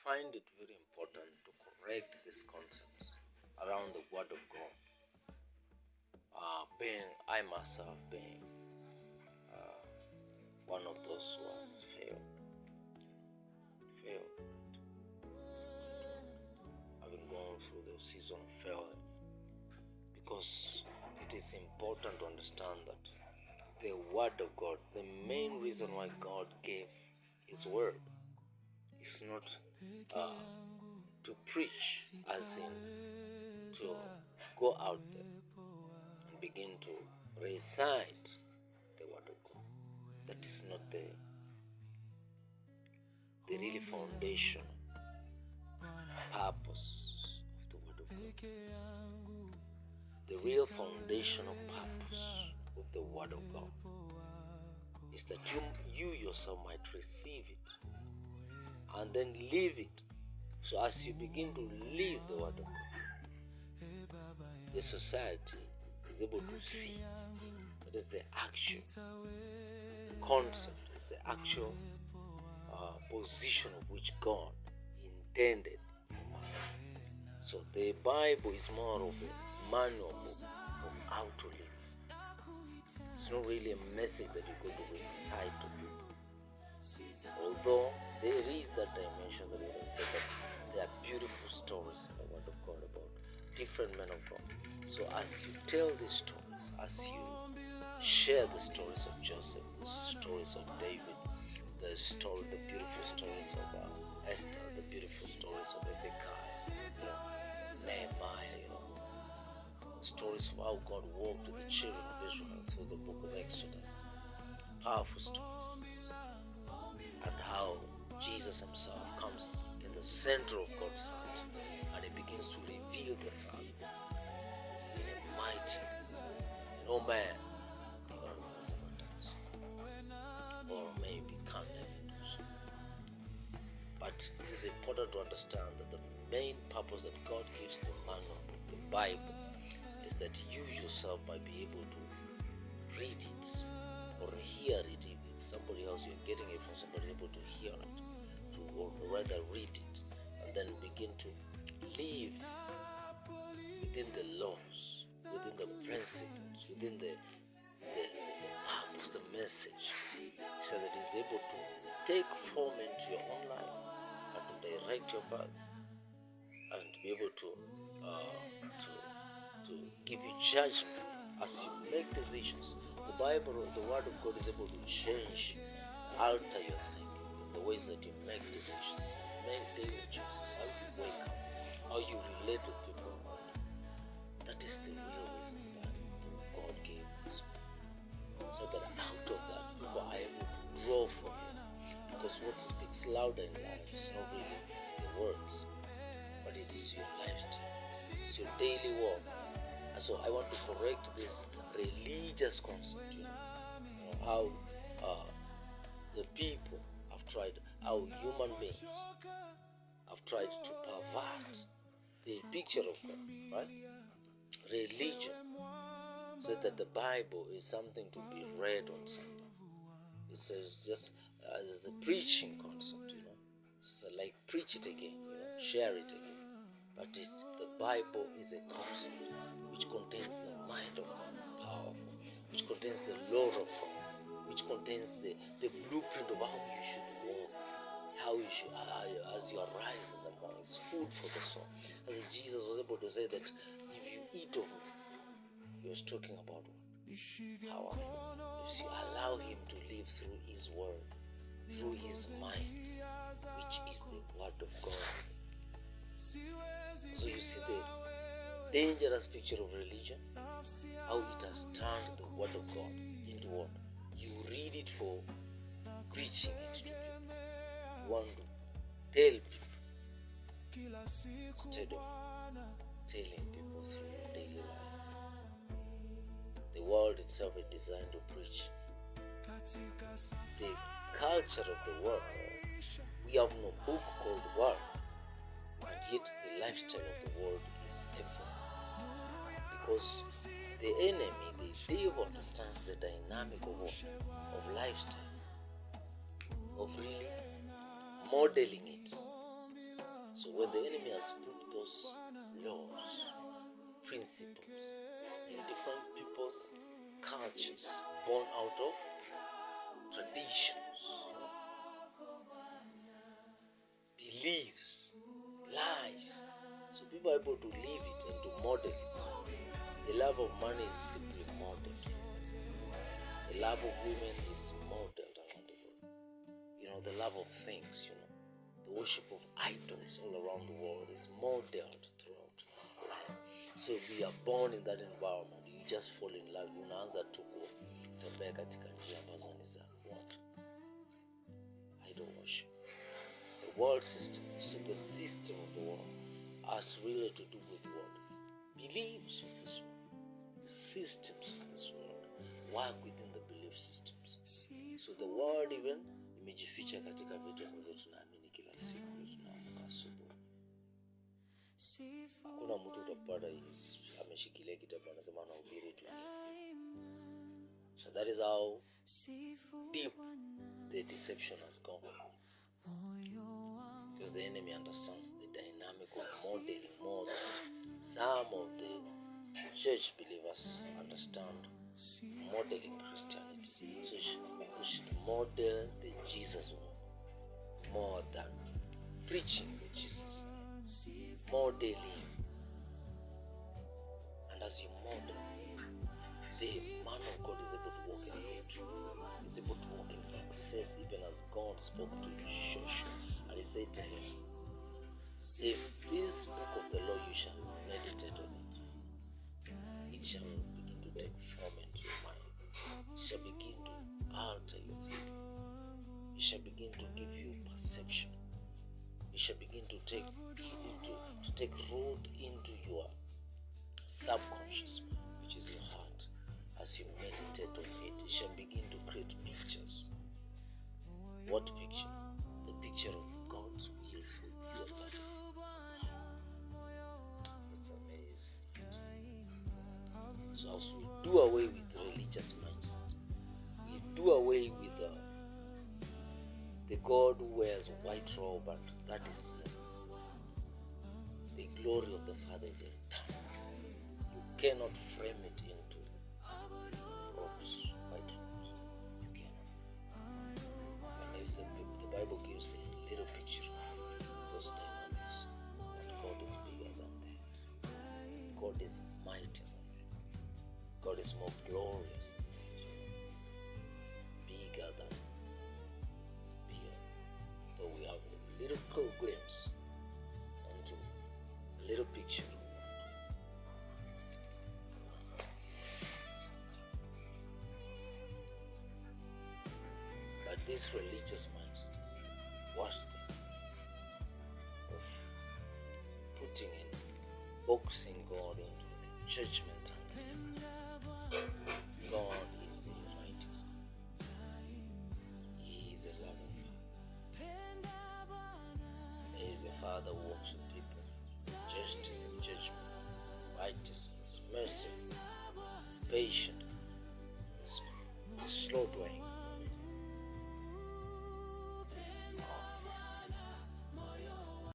find it very important to correct these concepts around the Word of God. I myself being one of those who has failed, having gone through the season of failure, because it is important to understand that the Word of God, the main reason why God gave His Word, is not to preach, as in to go out there and begin to recite the Word of God. That is not the really foundation purpose of the Word of God. The real foundational purpose of the Word of God is that you yourself might receive it and then live it. So as you begin to live the Word of God, the society is able to see that is the actual concept, is the actual position of which God intended. So the Bible is more of a manual book of how to live. It's not really a message that you go to recite to people. Although there is that dimension that I said that there are beautiful stories in the Word of God about different men of God. So as you tell these stories, as you share the stories of Joseph, the stories of David, the beautiful stories of Esther, the beautiful stories of Ezekiel, Nehemiah, stories of how God walked with the children of Israel through the book of Exodus, powerful stories, and how Jesus himself comes in the center of God's heart and he begins to reveal the Father in a mighty, no man or maybe can't do so. But it is important to understand that the main purpose that God gives the manual, the Bible, is that you yourself might be able to read it or hear it. If it's somebody else, you're getting it from somebody, able to hear it, or rather read it, and then begin to live within the laws, within the principles, within the purpose, the message, so that it's able to take form into your own life and to direct your path and to be able to give you judgment as you make decisions. The Bible, the Word of God, is able to change, alter your thinking in the ways that you make decisions, make daily choices, how you wake up, how you relate with people around you. That is the real reason why God gave this, so that out of that people are able to draw from you. Because what speaks louder in life is not really the words, but it's your lifestyle, it's your daily walk. And so I want to correct this religious concept, how the people have tried, how human beings have tried to pervert the picture of God, right? Religion said that the Bible is something to be read on Sunday. It says just as a preaching concept, So like preach it again, share it again. But the Bible is a concept which contains the mind of God, powerful, which contains the law of God, which contains the blueprint of how you should walk, how you should, as you arise in the morning, it's food for the soul. As Jesus was able to say that if you eat of me, he was talking about what? Powerful. You see, allow him to live through his word, through his mind, which is the Word of God. So you see the dangerous picture of religion, how it has turned the Word of God into what? You read it for preaching it to people. You want to tell people instead of telling people through your daily life. The world itself is designed to preach. The culture of the world, we have no book called Word, and yet the lifestyle of the world is heaven. Because the enemy, the devil, understands the dynamic of lifestyle, of really modeling it So when the enemy has put those laws, principles in different people's cultures, born out of traditions, beliefs, lies, so people are able to live it and to model it. The love of money is simply modeled. The love of women is modeled around the world. The love of things, the worship of idols all around the world is modeled throughout life. So we are born in that environment. You just fall in love. Unaanza tu kutembea katika njia ambazo ni za what? Idol worship. It's a world system. So the system of the world has really to do with what? Beliefs of this world. The systems of this world work within the belief systems. So the world even imejificha katika vitu ambavyo tunaamini kila siku tunaamka asubuhi. Hakuna mtu utapata ameshikilia kitabu anasema anahubiri tu. So that is how deep the deception has gone. Because the enemy understands the dynamic of modeling more than some of the church believers understand modeling Christianity. So we should model the Jesus way more than preaching the Jesus thing. Modeling. And as you model, the man of God is able to walk in victory. He's able to walk in success, even as God spoke to Joshua. And he said to him, if this book of the law you shall meditate on it shall begin to take form into your mind. It shall begin to alter your thinking. It shall begin to give you perception. It shall begin to take root into your subconscious mind, which is your heart. As you meditate on it, it shall begin to create pictures. What picture? The picture of God's will for your life. It's amazing. So as we do away with religious mindset, we do away with the God who wears white robe, and that is the glory of the Father is eternal. You cannot frame it into robes, white robes. You cannot. And if the Bible gives a little picture of those dynamics, but God is bigger than that. God is mightier than that. God is more glorious than that. Bigger. So we have a little glimpse onto a little picture. But this religious mindset is the worst thing of putting in boxing God into the church mentality.